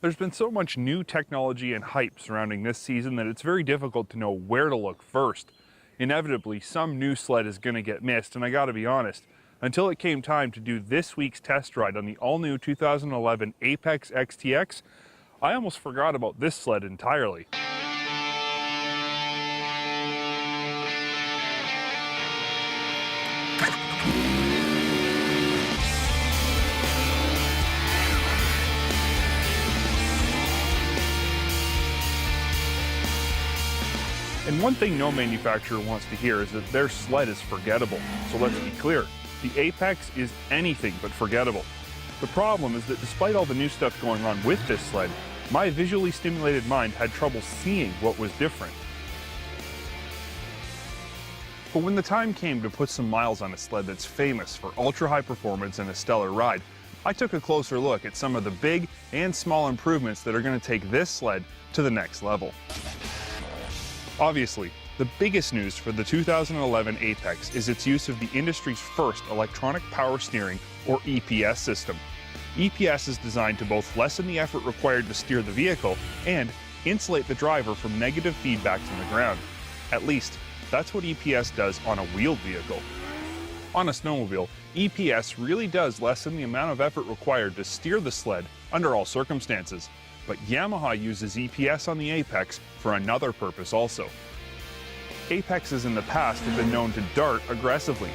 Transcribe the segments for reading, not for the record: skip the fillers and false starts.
There's been so much new technology and hype surrounding this season that it's very difficult to know where to look first. Inevitably, some new sled is going to get missed, and I gotta be honest, until it came time to do this week's test ride on the all-new 2011 Apex XTX, I almost forgot about this sled entirely. And one thing no manufacturer wants to hear is that their sled is forgettable. So let's be clear, the Apex is anything but forgettable. The problem is that despite all the new stuff going on with this sled, my visually stimulated mind had trouble seeing what was different. But when the time came to put some miles on a sled that's famous for ultra-high performance and a stellar ride, I took a closer look at some of the big and small improvements that are going to take this sled to the next level. Obviously, the biggest news for the 2011 Apex is its use of the industry's first electronic power steering, or EPS system. EPS is designed to both lessen the effort required to steer the vehicle and insulate the driver from negative feedback from the ground. At least, that's what EPS does on a wheeled vehicle. On a snowmobile, EPS really does lessen the amount of effort required to steer the sled under all circumstances. But Yamaha uses EPS on the Apex for another purpose also. Apexes in the past have been known to dart aggressively.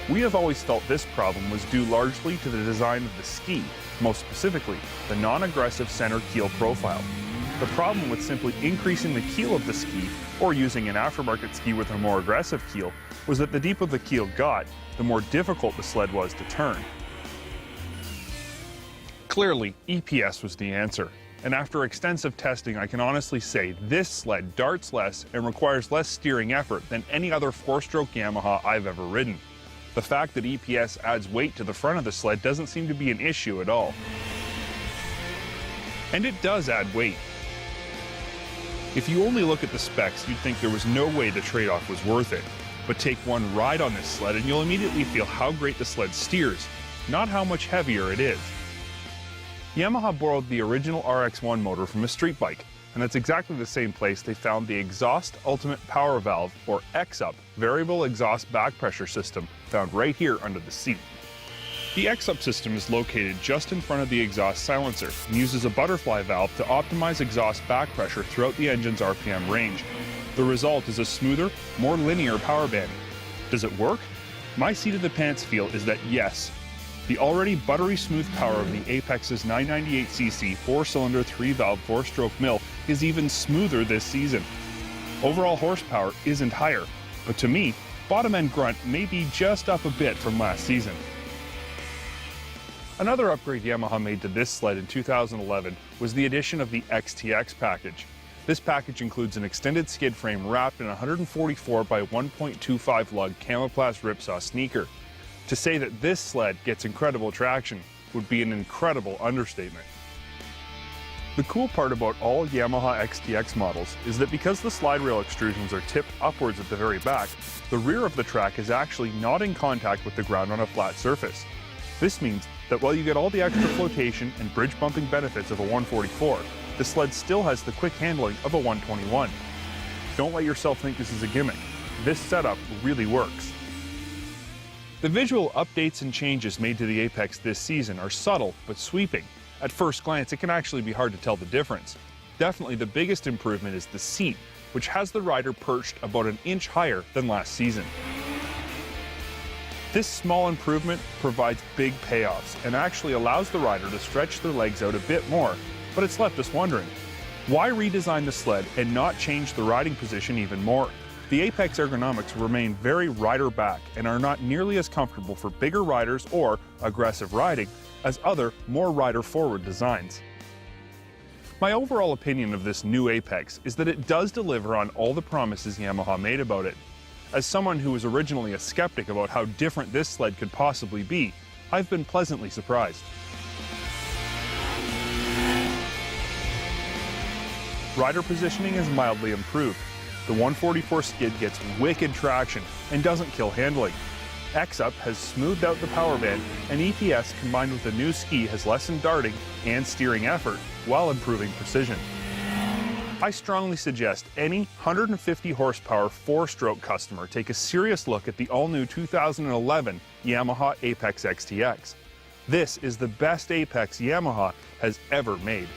We have always felt this problem was due largely to the design of the ski, most specifically, the non-aggressive center keel profile. The problem with simply increasing the keel of the ski, or using an aftermarket ski with a more aggressive keel, was that the deeper the keel got, the more difficult the sled was to turn. Clearly, EPS was the answer. And after extensive testing, I can honestly say this sled darts less and requires less steering effort than any other four-stroke Yamaha I've ever ridden. The fact that EPS adds weight to the front of the sled doesn't seem to be an issue at all. And it does add weight. If you only look at the specs, you'd think there was no way the trade-off was worth it. But take one ride on this sled and you'll immediately feel how great the sled steers, not how much heavier it is. Yamaha borrowed the original RX-1 motor from a street bike, and that's exactly the same place they found the Exhaust Ultimate Power Valve, or XUP, variable exhaust back pressure system, found right here under the seat. The XUP system is located just in front of the exhaust silencer and uses a butterfly valve to optimize exhaust back pressure throughout the engine's RPM range. The result is a smoother, more linear power band. Does it work? My seat of the pants feel is that yes. The already buttery smooth power of the Apex's 998cc 4-cylinder 3-valve 4-stroke mill is even smoother this season. Overall horsepower isn't higher, but to me, bottom-end grunt may be just up a bit from last season. Another upgrade Yamaha made to this sled in 2011 was the addition of the XTX package. This package includes an extended skid frame wrapped in a 144 by 1.25 lug camouflage ripsaw sneaker. To say that this sled gets incredible traction would be an incredible understatement. The cool part about all Yamaha XTX models is that because the slide rail extrusions are tipped upwards at the very back, the rear of the track is actually not in contact with the ground on a flat surface. This means that while you get all the extra flotation and bridge bumping benefits of a 144, the sled still has the quick handling of a 121. Don't let yourself think this is a gimmick. This setup really works. The visual updates and changes made to the Apex this season are subtle but sweeping. At first glance, it can actually be hard to tell the difference. Definitely the biggest improvement is the seat, which has the rider perched about an inch higher than last season. This small improvement provides big payoffs and actually allows the rider to stretch their legs out a bit more, but it's left us wondering, why redesign the sled and not change the riding position even more? The Apex ergonomics remain very rider back and are not nearly as comfortable for bigger riders or aggressive riding as other, more rider forward designs. My overall opinion of this new Apex is that it does deliver on all the promises Yamaha made about it. As someone who was originally a skeptic about how different this sled could possibly be, I've been pleasantly surprised. Rider positioning is mildly improved. The 144 skid gets wicked traction and doesn't kill handling. X-Up has smoothed out the power band, and EPS combined with the new ski has lessened darting and steering effort while improving precision. I strongly suggest any 150 horsepower four-stroke customer take a serious look at the all-new 2011 Yamaha Apex XTX. This is the best Apex Yamaha has ever made.